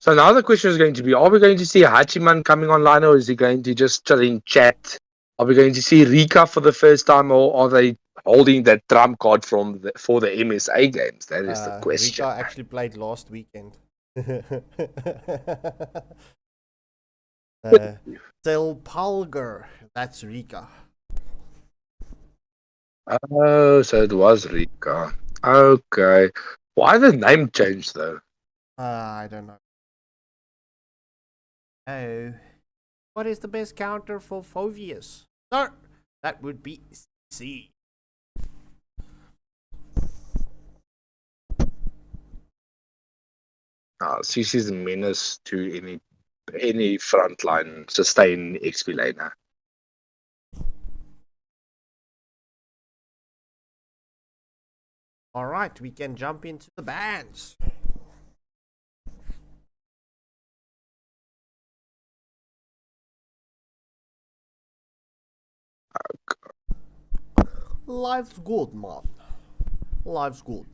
S2: So now the question is going to be, are we going to see Hachiman coming online, or is he going to just chill in chat? Are we going to see Rika for the first time, or are they holding that trump card for the MSA games? That is the question.
S1: Rika actually played last weekend. Telpalgar, that's Rika.
S2: Oh, so it was Rika. Okay. Why the name change though?
S1: I don't know. Oh. What is the best counter for Phoveus? Sir, that would be C.
S2: CC's a menace to any frontline sustain XP laner.
S1: Alright, we can jump into the bans. Life's good, man. Life's good.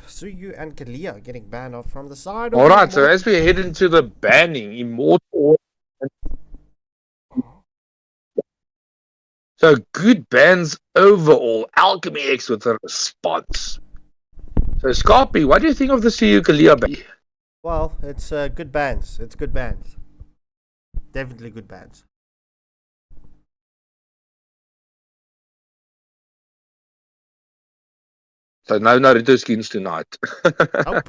S1: Suyu and Kalia getting banned off from the side.
S2: Alright, so as we head into the banning, Immortal. So good bans overall. Alchemy X with a response. So Scarpy, what do you think of the Suyu Kalia ban?
S1: Well, it's good bands. It's good bands. Definitely good bands.
S2: So no Naruto skins tonight.
S1: Nope.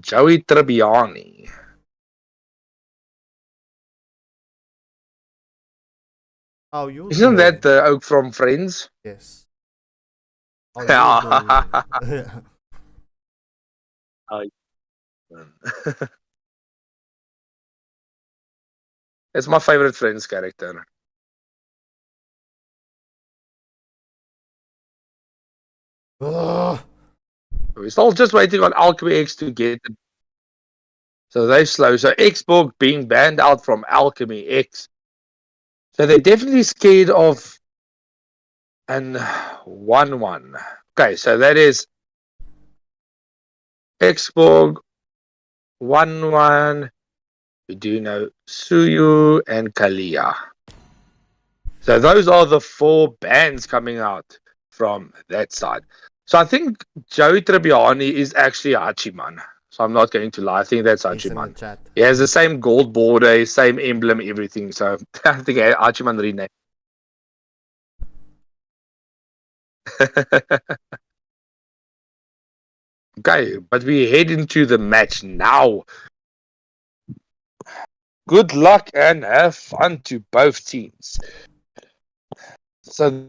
S2: Joey Tribbiani.
S1: Oh, you
S2: Isn't that the oak from Friends?
S1: Yes. Oh,
S2: It's my favorite Friends character.
S1: Ugh.
S2: We're still just waiting on Alchemy X to get it. So they're slow. So Xborg being banned out from Alchemy X. So they're definitely scared of an 1-1. Okay, so that is Xborg 1-1. We do know Suyu and Kalia. So those are the 4 bans coming out from that side. So I think Joey Tribbiani is actually Hachiman. So I'm not going to lie. I think that's
S1: He's in the
S2: Hachiman.
S1: chat.
S2: He has the same gold border, same emblem, everything. So I think Hachiman renamed. Okay, but we head into the match now. Good luck and have fun to both teams. So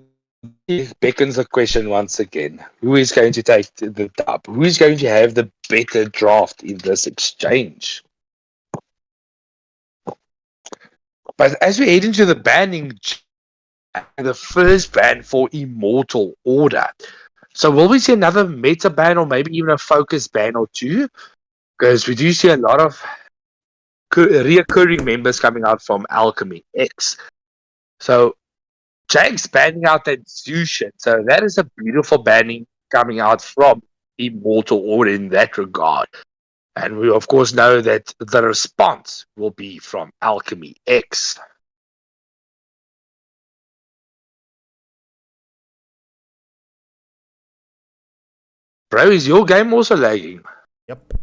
S2: it beckons a question once again. Who is going to take the dub? Who is going to have the better draft in this exchange? But as we head into the banning, the first ban for Immortal Order. So will we see another meta ban or maybe even a focus ban or two? Because we do see a lot of reoccurring members coming out from Alchemy X. So Jake's banning out that Zushin. So that is a beautiful banning coming out from Immortal Order in that regard. And we of course know that the response will be from Alchemy X. Bro, is your game also lagging?
S1: Yep.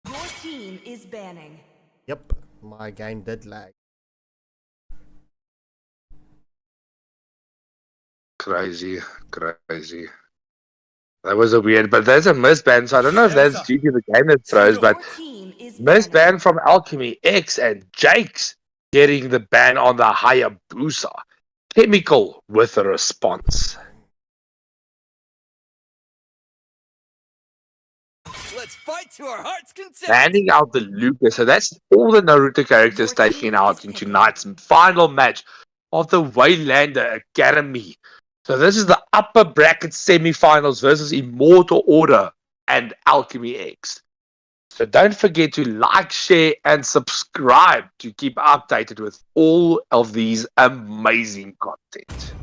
S6: Your team is banning.
S1: Yep. My game did lag.
S2: Crazy. That was a weird, but there's a misban, so I don't know if that's due to the game that throws, but misban from Alchemy X and Jake's getting the ban on the Hayabusa. Chemical with a response.
S9: Let's fight to our heart's content.
S2: Handing out the Lucas. So that's all the Naruto characters
S6: Your
S2: taken
S6: team
S2: out
S6: is
S2: in
S6: picking.
S2: tonight's final match of the Waylander Academy. So this is the upper bracket semi-finals versus Immortal Order and Alchemy X. So don't forget to like, share, and subscribe to keep updated with all of these amazing content.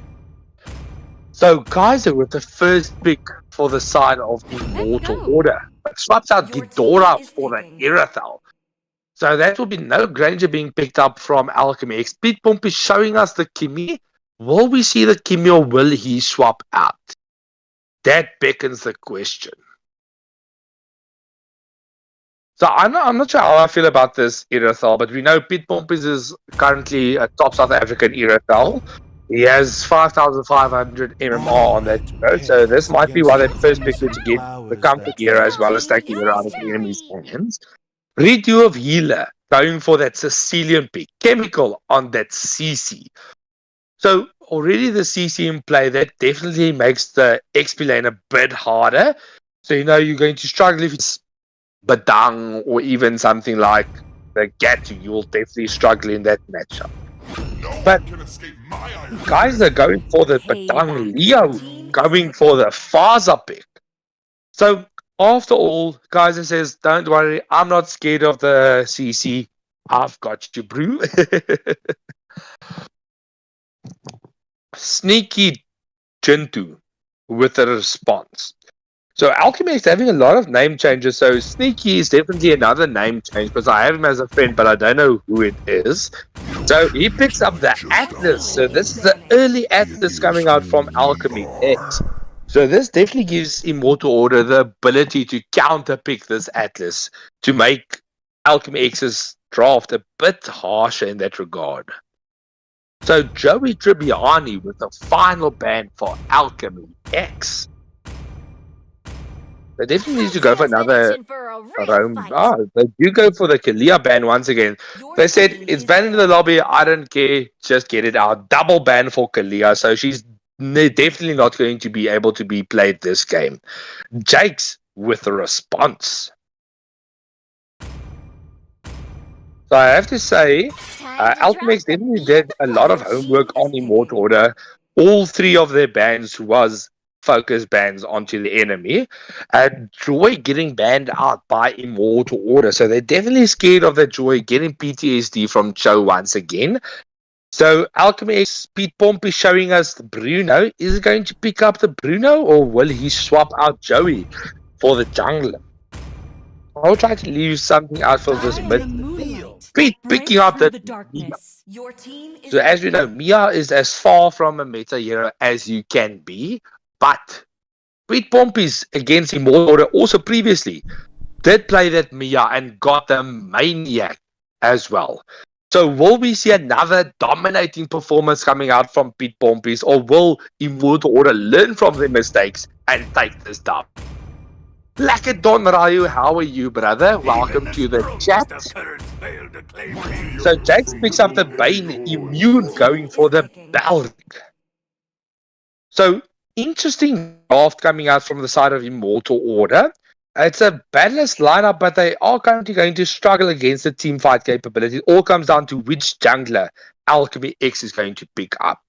S2: So guys, with the first pick for the side of Immortal
S6: go.
S2: Order, it swaps out
S6: Your
S2: Ghidorah
S6: team is
S2: for the
S6: picking.
S2: Irithel. So that will be no Granger being picked up from Alchemy X. Pete Pomp is showing us the Kimi. Will we see the Kimi or will he swap out? That beckons the question. So I'm not sure how I feel about this Irithel, but we know Pete Pompis is currently a top South African Irithel. He has 5,500 MMR on that hero, so this might be why they first picked it to get the comfort hero as well as taking it out of the enemy's hands. Redo of Healer, going for that Sicilian pick. Chemical on that CC. So already the CC in play, that definitely makes the XP lane a bit harder. So you're going to struggle if it's Badang or even something like the Gatu. You will definitely struggle in that matchup. But guys are going for the Badang Leo, going for the Faza pick. So after all, Kaiser says, don't worry, I'm not scared of the CC. I've got you, brew. Sneaky Gentoo with a response. So Alchemy is having a lot of name changes. So Sneaky is definitely another name change because I have him as a friend, but I don't know who it is. So he picks up the Atlas. So this is the early Atlas coming out from Alchemy X. So this definitely gives Immortal Order the ability to counterpick this Atlas to make Alchemy X's draft a bit harsher in that regard. So Joey Tribbiani with the final ban for Alchemy X. They definitely need to go for another round. They do go for the Kalia ban once again. They said it's banned in the lobby. I don't care. Just get it out. Double ban for Kalia. So she's definitely not going to be able to be played this game. Jakes with a response. So I have to say, Alchemix definitely did a lot of homework on Immortal Order. All three of their bans was focus bans onto the enemy. Joy getting banned out by Immortal Order. So they're definitely scared of that Joy getting PTSD from Cho once again. So Alchemy Pete Pomp is showing us Bruno. Is he going to pick up the Bruno or will he swap out Joey for the jungler? I'll try to leave something out for this mid. Pete picking up the darkness. So as we know, Mia is as far from a meta hero as you can be. But Pete Pompis against Immortal Order also previously did play that Mia and got the Maniac as well. So will we see another dominating performance coming out from Pete Pompis, or will Immortal Order learn from their mistakes and take this down? Lakadon Ryu, how are you, brother? Welcome to the chat. So Jax picks up the Bane Immune going for the Balric. So interesting draft coming out from the side of Immortal Order. It's a balanced lineup, but they are currently going to struggle against the team fight capability. It all comes down to which jungler Alchemy X is going to pick up.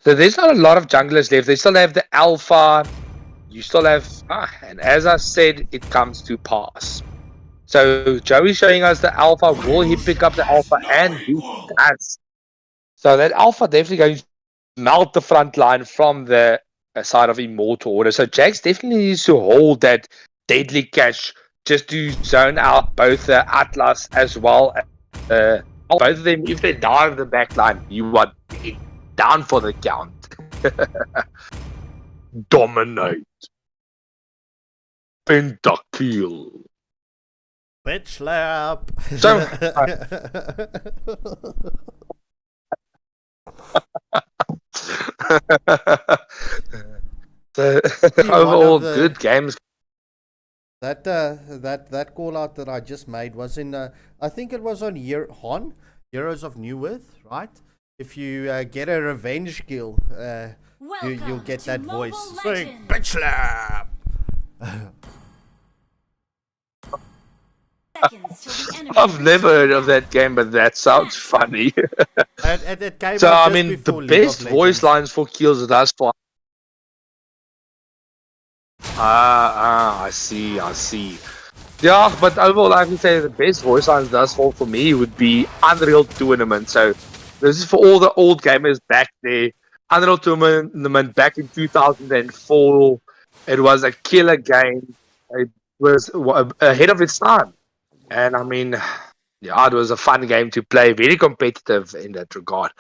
S2: So there's not a lot of junglers left. They still have the Alpha. You still have, and as I said, it comes to pass. So Joey's showing us the Alpha. Will he pick up the Alpha? And he does. So that Alpha definitely going to melt the front line from the side of Immortal Order. So Jax definitely needs to hold that deadly catch just to zone out both the Atlas as well as both of them. If they die in the back line, you are down for the count. Dominate. Pentakill.
S1: Bitch slap.
S2: So, overall, good games.
S1: That call out that I just made was in I think it was on Heroes of New Earth, right? if you get a revenge kill, you'll get
S6: to
S1: that
S6: Mobile
S1: voice. Saying,
S6: Legends.
S1: bitch slap!
S6: Seconds till the enemy
S2: I've
S6: reaches
S2: never
S6: the
S2: heard of
S6: back.
S2: that game, but that sounds funny.
S1: It came
S2: So,
S1: out
S2: I
S1: just
S2: mean, the
S1: before League of
S2: best voice
S1: Legends.
S2: lines for kills thus far. I see. Yeah, but overall, I can say the best voice lines thus far for me would be Unreal Tournament. So, this is for all the old gamers back there. Unreal Tournament back in 2004. It was a killer game. It was ahead of its time. And I mean, yeah, it was a fun game to play. Very competitive in that regard.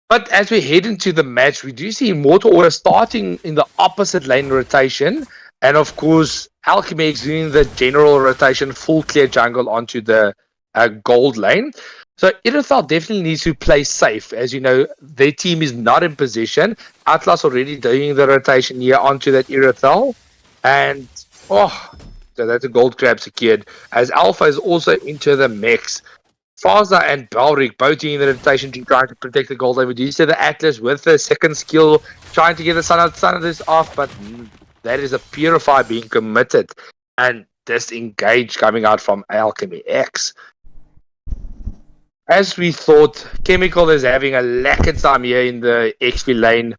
S2: But as we head into the match, we do see Immortal Order starting in the opposite lane rotation. And of course, Alchemy is doing the general rotation, full clear jungle onto the gold lane. So Irithal definitely needs to play safe. As you know, their team is not in position. Atlas already doing the rotation here onto that Irithal. And, so that's a gold grab secured. As Alpha is also into the mix. Faza and Balric both doing the rotation to try to protect the gold lane. We do see the Atlas with the second skill trying to get the sun of this off, but that is a Purify being committed and disengaged coming out from Alchemy X. As we thought, Chemical is having a lack of time here in the XP lane,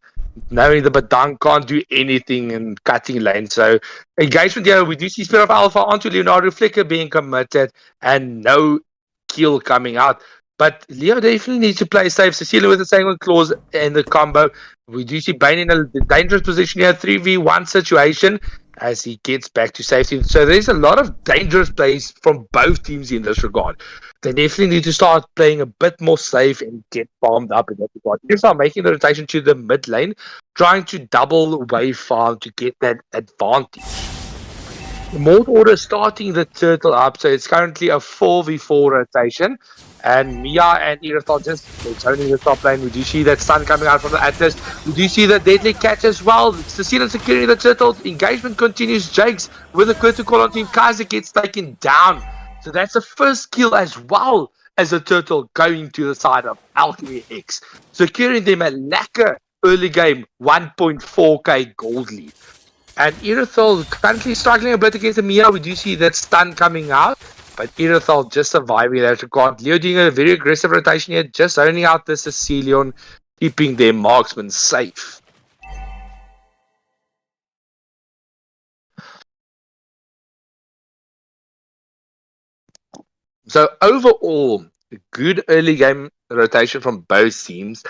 S2: knowing the Badang can't do anything in cutting lane. So engagement here, we do see Spirit of Alpha onto Leonardo Flicker being committed and no kill coming out. But Leo definitely needs to play safe. Cecilia with the Sanguine Claws in the combo. We do see Bane in a dangerous position here, 3v1 situation as he gets back to safety. So there's a lot of dangerous plays from both teams in this regard. They definitely need to start playing a bit more safe and get farmed up in that regard. If they're making the rotation to the mid lane, trying to double wave farm to get that advantage. Immortal Order starting the turtle up, so it's currently a 4v4 rotation. And Mia and Irithal just zoning the top lane. We do see that stun coming out from the Atlas. We do see the deadly catch as well. Cecilia securing the turtle. Engagement continues. Jakes with a critical on team. Kaiser gets taken down. So that's the first kill as well as the turtle going to the side of Alchemy X. Securing them a lacquer early game 1.4k gold lead. And Irithal currently struggling a bit against the Mia. We do see that stun coming out. But Irithal just surviving that regard. Leo doing a very aggressive rotation here. Just zoning out the Cecilion. Keeping their marksmen safe. So overall, a good early game rotation from both teams.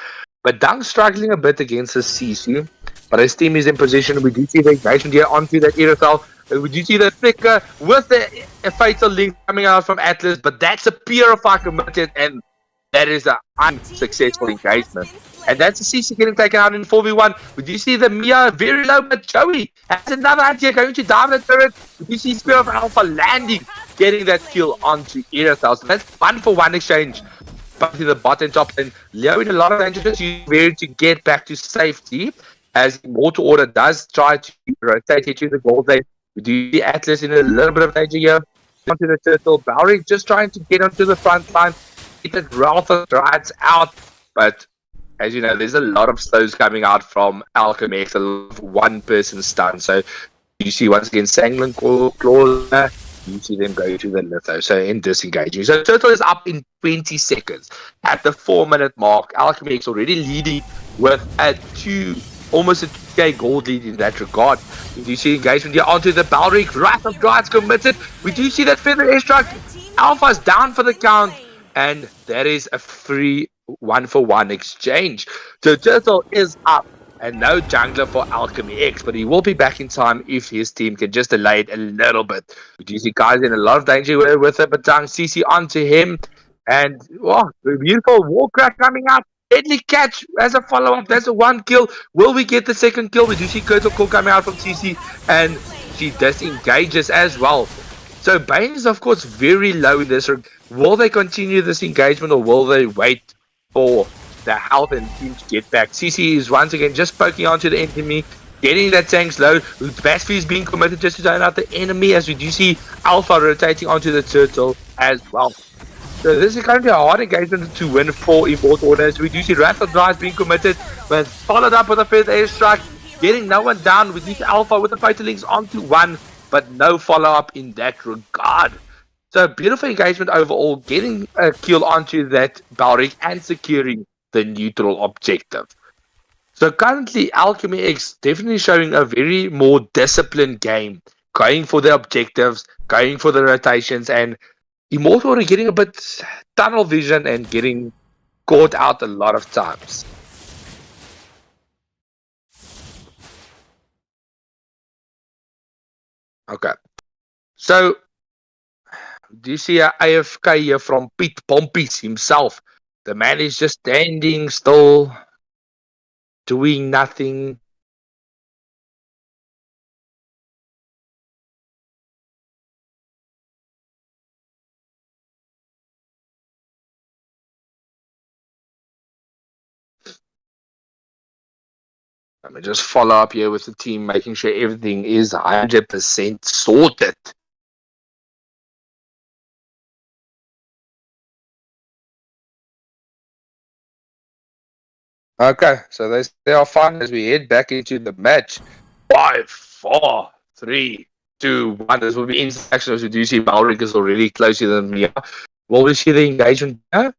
S2: But Dang struggling a bit against the Sisu. But his team is in position. We do see the engagement here onto that Irithal. We do see the flicker with a fatal link coming out from Atlas. But that's a Purify committed. And that is an unsuccessful engagement. And that's the CC getting taken out in 4v1. We do see the Mia very low, but Joey has another anti going to dive that turret. We do see Spirit of Alpha landing, getting that kill onto Irithal. So that's 1-for-1 exchange. Both in the bot and top lane. Leo in a lot of danger to get back to safety. As Immortal Order does try to rotate into the gold lane. We do see Atlas in a little bit of danger here. Onto the turtle. Balric just trying to get onto the front line. Get that Ralph drives out. But as you know, there's a lot of slows coming out from Alchemy. It's a lot of one-person stun. So you see once again Sanguine Claws. You see them go to the litho. So in disengaging. So Turtle is up in 20 seconds. At the 4-minute mark, Alchemy is already leading with almost a 2k gold lead in that regard. We do see engagement here onto the Balric. Wrath of Gods committed. We do see that Feather Airstrike. Alpha's down for the count. And that is a free 1-for-1 exchange. So Turtle is up. And no jungler for Alchemy X. But he will be back in time if his team can just delay it a little bit. We do see guys in a lot of danger with it. But CC onto him. And beautiful Warcraft coming out. Deadly catch as a follow-up. That's a 1 kill. Will we get the second kill? We do see Kurtle Call coming out from CC. And she disengages as well. So Bane is of course very low in this. Will they continue this engagement or will they wait for the health and team to get back? CC is once again just poking onto the enemy, getting that tank's low. Basfi is being committed just to zone out the enemy as we do see Alpha rotating onto the turtle as well. So this is currently a hard engagement to win for Immortal Orders. We do see Wrath of Drive being committed, but followed up with a first airstrike, getting no one down. We need Alpha with the Fatal Links onto one, but no follow-up in that regard. So beautiful engagement overall, getting a kill onto that Balric and securing the neutral objective. So currently Alchemy X definitely showing a very more disciplined game, going for the objectives, going for the rotations, and Immortal are getting a bit tunnel vision and getting caught out a lot of times. Okay. So, do you see a AFK here from Pete Pompies himself? The man is just standing still, doing nothing. Let me just follow up here with the team, making sure everything is 100% sorted. Okay, so they are fine as we head back into the match. 5, 4, 3, 2, 1. This will be instant action as we do see Balric is already closer than Mia. Will we see the engagement here?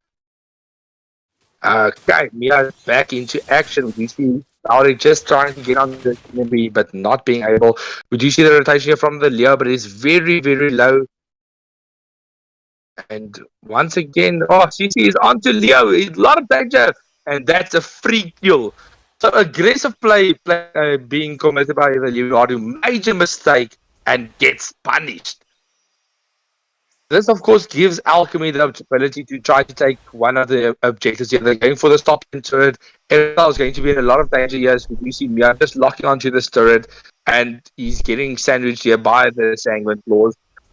S2: Okay, Mia back into action. We see Balric just trying to get on the enemy, but not being able. We do see the rotation here from the Leo, but it's very, very low. And once again, CC is onto Leo. A lot of danger. And that's a free kill. So aggressive play being committed by the Leonardo, major mistake and gets punished. This, of course, gives Alchemy the ability to try to take one of the objectives here. They're going for the stop in turret. Errol is going to be in a lot of danger here. So we see Mia just locking onto this turret, and he's getting sandwiched here by the Sanguine Claws.